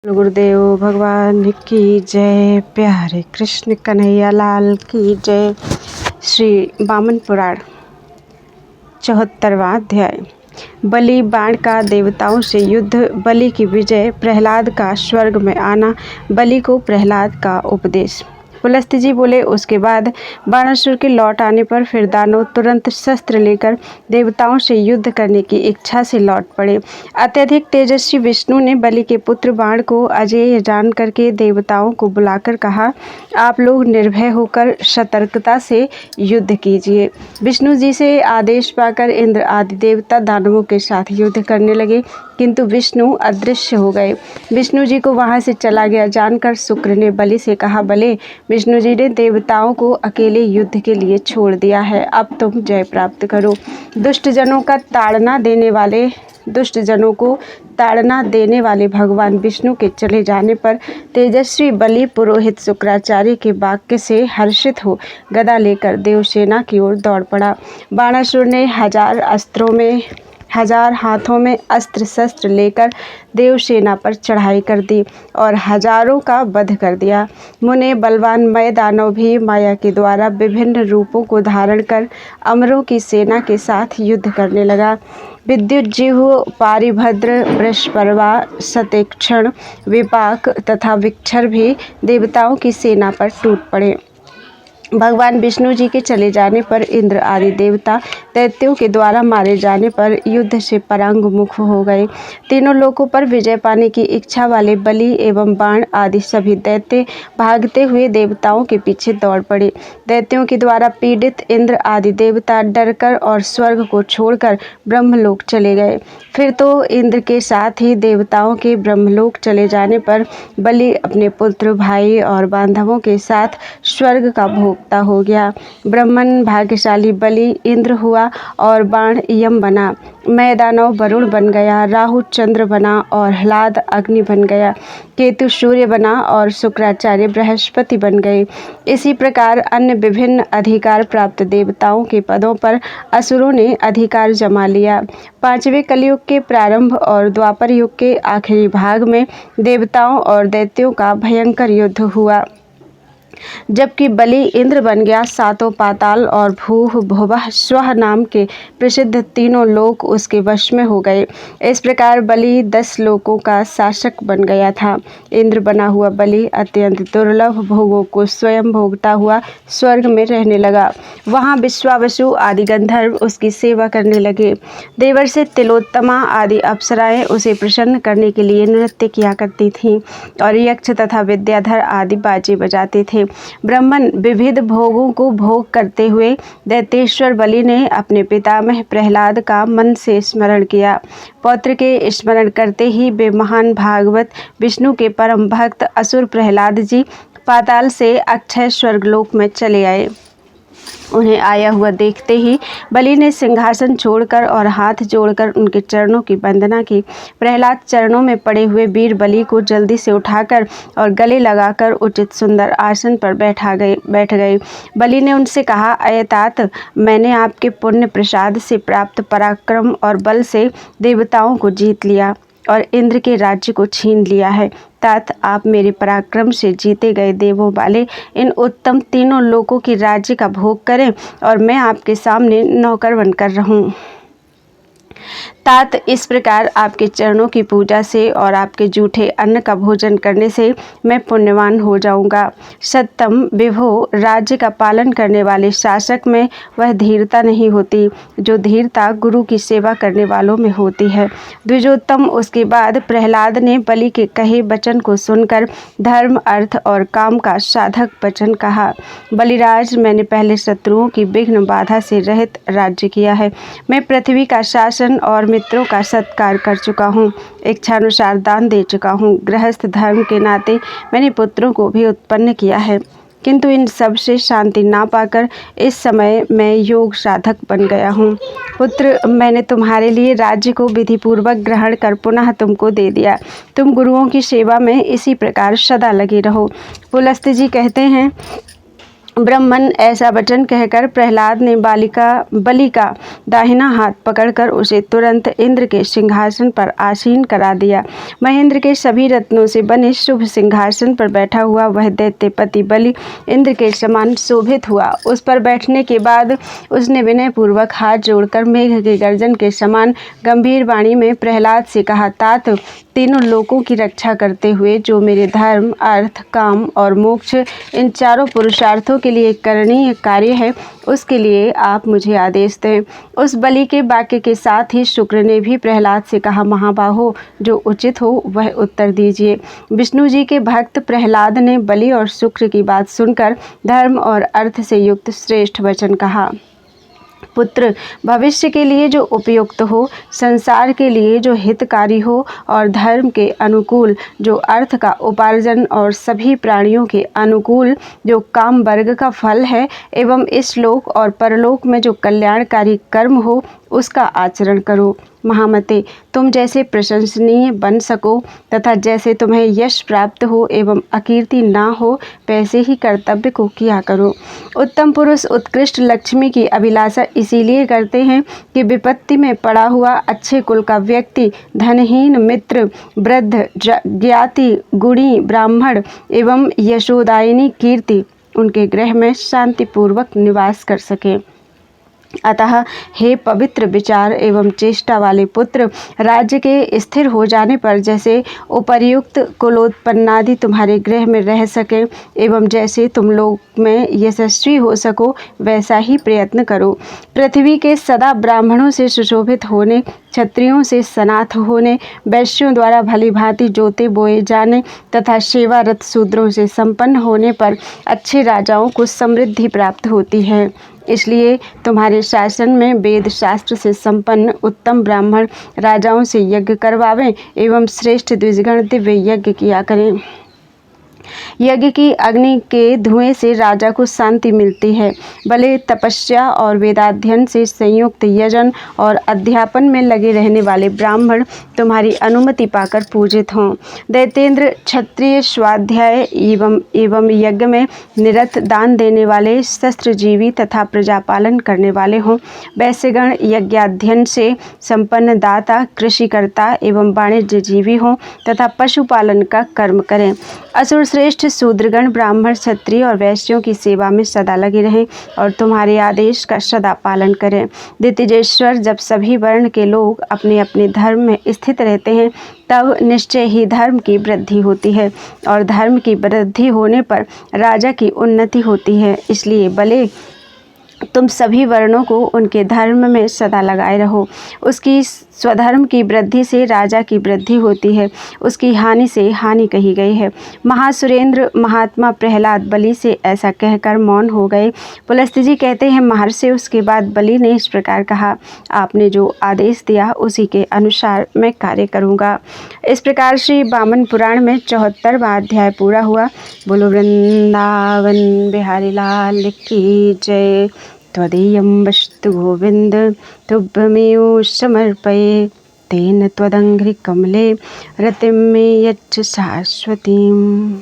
गुरुदेव भगवान की जय। प्यारे कृष्ण कन्हैया लाल की जय। श्री वामन पुराण 74वां अध्याय। बलि बाण का देवताओं से युद्ध, बलि की विजय, प्रहलाद का स्वर्ग में आना, बलि को प्रहलाद का उपदेश। पुलस्त्य जी बोले, उसके बाद बाणासुर के लौट आने पर फिर दानव तुरंत शस्त्र लेकर देवताओं से युद्ध करने की इच्छा से लौट पड़े। अत्यधिक तेजस्वी विष्णु ने बलि के पुत्र बाण को अजेय जान करके देवताओं को बुलाकर कहा, आप लोग निर्भय होकर सतर्कता से युद्ध कीजिए। विष्णु जी से आदेश पाकर इंद्र आदि देवता दानवों के साथ युद्ध करने लगे, किंतु विष्णु अदृश्य हो गए। विष्णु जी को वहां से चला गया जानकर शुक्र ने बलि से कहा, बलि, विष्णु जी ने देवताओं को अकेले युद्ध के लिए छोड़ दिया है, अब तुम जय प्राप्त करो। दुष्ट जनों को ताड़ना देने वाले भगवान विष्णु के चले जाने पर तेजस्वी बलि पुरोहित शुक्राचार्य के वाक्य से हर्षित हो गदा लेकर देवसेना की ओर दौड़ पड़ा। बाणासुर ने हजार हाथों में अस्त्र शस्त्र लेकर देवसेना पर चढ़ाई कर दी और हजारों का वध कर दिया। मुने बलवान मय दानव भी माया के द्वारा विभिन्न रूपों को धारण कर अमरों की सेना के साथ युद्ध करने लगा। विद्युज्जिह्व, पारिभद्र, वृषपर्वा, शतेक्षण, विपाक तथा विक्षर भी देवताओं की सेना पर टूट पड़े। भगवान विष्णु जी के चले जाने पर इंद्र आदि देवता दैत्यों के द्वारा मारे जाने पर युद्ध से परांगमुख हो गए। तीनों लोकों पर विजय पाने की इच्छा वाले बलि एवं बाण आदि सभी दैत्य भागते हुए देवताओं के पीछे दौड़ पड़े। दैत्यों के द्वारा पीड़ित इंद्र आदि देवता डरकर और स्वर्ग को छोड़कर ब्रह्मलोक चले गए। फिर तो इंद्र के साथ ही देवताओं के ब्रह्मलोक चले जाने पर बलि अपने पुत्र, भाई और बांधवों के साथ स्वर्ग का भोक्ता हो गया। ब्रह्मन भाग्यशाली बलि इंद्र हुआ और बाण यम बना, मय दानव वरुण बन गया, राहु चंद्र बना और ह्लाद अग्नि बन गया, केतु सूर्य बना और शुक्राचार्य बृहस्पति बन गए। इसी प्रकार अन्य विभिन्न अधिकार प्राप्त देवताओं के पदों पर असुरों ने अधिकार जमा लिया। पांचवें कलयुग के प्रारंभ और द्वापर युग के आखिरी भाग में देवताओं और दैत्यों का भयंकर युद्ध हुआ। जबकि बलि इंद्र बन गया, सातों पाताल और भूः भुवः स्वः नाम के प्रसिद्ध तीनों लोक उसके वश में हो गए। इस प्रकार बलि 10 लोकों का शासक बन गया था। इंद्र बना हुआ बलि अत्यंत दुर्लभ भोगों को स्वयं भोगता हुआ स्वर्ग में रहने लगा। वहाँ विश्वावसु आदि गंधर्व उसकी सेवा करने लगे। देवर्षि तिलोत्तमा आदि अप्सराएं उसे प्रसन्न करने के लिए नृत्य किया करती थीं और यक्ष तथा विद्याधर आदि बाजे बजाते थे। ब्रह्मन विविध भोगों को भोग करते हुए दैत्येश्वर बलि ने अपने पितामह प्रहलाद का मन से स्मरण किया। पौत्र के स्मरण करते ही वे महान भागवत विष्णु के परम भक्त असुर प्रहलाद जी पाताल से अक्षय स्वर्गलोक में चले आए। उन्हें आया हुआ देखते ही बलि ने सिंहासन छोड़कर और हाथ जोड़कर उनके चरणों की वंदना की। प्रहलाद चरणों में पड़े हुए वीर बलि को जल्दी से उठाकर और गले लगाकर उचित सुंदर आसन पर बैठ गए। बलि ने उनसे कहा, अयतात, मैंने आपके पुण्य प्रसाद से प्राप्त पराक्रम और बल से देवताओं को जीत लिया और इंद्र के राज्य को छीन लिया है। तात, आप मेरे पराक्रम से जीते गए देवों वाले इन उत्तम तीनों लोकों के राज्य का भोग करें और मैं आपके सामने नौकर बनकर रहूं। तात, इस प्रकार आपके चरणों की पूजा से और आपके जूठे अन्न का भोजन करने से मैं पुण्यवान हो जाऊंगा। सत्यम विभो, राज्य का पालन करने वाले शासक में वह धीरता नहीं होती जो धीरता गुरु की सेवा करने वालों में होती है। द्विजोत्तम, उसके बाद प्रहलाद ने बलि के कहे वचन को सुनकर धर्म, अर्थ और काम का साधक वचन कहा। बलिराज, मैंने पहले शत्रुओं की विघ्न बाधा से रहित राज्य किया है। मैं पृथ्वी का शासन और मित्रों का सत्कार कर चुका हूँ, इच्छानुसार दान दे चुका हूँ। गृहस्थ धर्म के नाते मैंने पुत्रों को भी उत्पन्न किया है, किंतु इन सब से शांति ना पाकर इस समय मैं योग साधक बन गया हूँ। पुत्र, मैंने तुम्हारे लिए राज्य को विधिपूर्वक ग्रहण कर पुनः तुमको दे दिया। तुम गुरुओं की सेवा में इसी प्रकार सदा लगे रहो। पुलस्त्य जी कहते हैं, ब्रह्मन ऐसा वचन कहकर प्रहलाद ने बलि का दाहिना हाथ पकड़कर उसे तुरंत इंद्र के सिंहासन पर आसीन करा दिया। महेंद्र के सभी रत्नों से बने शुभ सिंहासन पर बैठा हुआ वह दैत्यपति बलि इंद्र के समान शोभित हुआ। उस पर बैठने के बाद उसने विनयपूर्वक हाथ जोड़कर मेघ के गर्जन के समान गंभीर वाणी में प्रहलाद से कहा, तात, तीनों लोकों की रक्षा करते हुए जो मेरे धर्म, अर्थ, काम और मोक्ष इन चारों पुरुषार्थों के लिए करणीय कार्य है, उसके लिए आप मुझे आदेश दें। उस बलि के वाक्य के साथ ही शुक्र ने भी प्रहलाद से कहा, महाबाहो, जो उचित हो वह उत्तर दीजिए। विष्णु जी के भक्त प्रहलाद ने बलि और शुक्र की बात सुनकर धर्म और अर्थ से युक्त श्रेष्ठ वचन कहा। पुत्र, भविष्य के लिए जो उपयुक्त हो, संसार के लिए जो हितकारी हो और धर्म के अनुकूल जो अर्थ का उपार्जन और सभी प्राणियों के अनुकूल जो काम वर्ग का फल है एवं इस लोक और परलोक में जो कल्याणकारी कर्म हो, उसका आचरण करो। महामते, तुम जैसे प्रशंसनीय बन सको तथा जैसे तुम्हें यश प्राप्त हो एवं अकीर्ति ना हो, वैसे ही कर्तव्य को किया करो। उत्तम पुरुष उत्कृष्ट लक्ष्मी की अभिलाषा इसीलिए करते हैं कि विपत्ति में पड़ा हुआ अच्छे कुल का व्यक्ति धनहीन मित्र, वृद्ध, ज्ञाति, गुणी, ब्राह्मण एवं यशोदायिनी कीर्ति उनके गृह में शांतिपूर्वक निवास कर सके। अतः हे पवित्र विचार एवं चेष्टा वाले पुत्र, राज्य के स्थिर हो जाने पर जैसे उपर्युक्त कुलोत्पन्नादि तुम्हारे गृह में रह सके एवं जैसे तुम लोग में यशस्वी हो सको, वैसा ही प्रयत्न करो। पृथ्वी के सदा ब्राह्मणों से सुशोभित होने, क्षत्रियों से सनाथ होने, वैश्यों द्वारा भली भांति जोते बोए जाने तथा सेवारत शूद्रों से संपन्न होने पर अच्छे राजाओं को समृद्धि प्राप्त होती है। इसलिए तुम्हारे शासन में वेद शास्त्र से संपन्न उत्तम ब्राह्मण राजाओं से यज्ञ करवावें एवं श्रेष्ठ द्विजगण दिव्य यज्ञ किया करें। यज्ञ की अग्नि के धुएं से राजा को शांति मिलती है। भले तपस्या और वेदाध्ययन से संयुक्त यजन और अध्यापन में लगे रहने वाले ब्राह्मण तुम्हारी अनुमति पाकर पूजित हों। दैतेंद्र क्षत्रिय स्वाध्याय एवं यज्ञ में निरत दान देने वाले, शस्त्रजीवी तथा प्रजापालन करने वाले हों। वैश्यगण यज्ञाध्ययन से संपन्न दाता, कृषिकर्ता एवं वाणिज्य जीवी हों तथा पशुपालन का कर्म करें। असुर श्रेष्ठ शूद्रगण ब्राह्मण, क्षत्रिय और वैश्यों की सेवा में सदा लगे रहें और तुम्हारे आदेश का सदा पालन करें। दितिजेश्वर, जब सभी वर्ण के लोग अपने अपने धर्म में स्थित रहते हैं, तब निश्चय ही धर्म की वृद्धि होती है और धर्म की वृद्धि होने पर राजा की उन्नति होती है। इसलिए भले तुम सभी वर्णों को उनके धर्म में सदा लगाए रहो। उसकी स्वधर्म की वृद्धि से राजा की वृद्धि होती है, उसकी हानि से हानि कही गई है। महासुरेंद्र महात्मा प्रहलाद बलि से ऐसा कहकर मौन हो गए। पुलस्त्य जी कहते हैं, महर्षि, उसके बाद बलि ने इस प्रकार कहा, आपने जो आदेश दिया उसी के अनुसार मैं कार्य करूँगा। इस प्रकार श्री वामन पुराण में 74वां अध्याय पूरा हुआ। बोलो वृंदावन बिहारी लाल की जय। त्वदीयं वस्तु गोविंद तुभ्यमेव समर्पये, तेन त्वदङ्घ्रि कमले रतिं मे यच्छ शाश्वतीम्।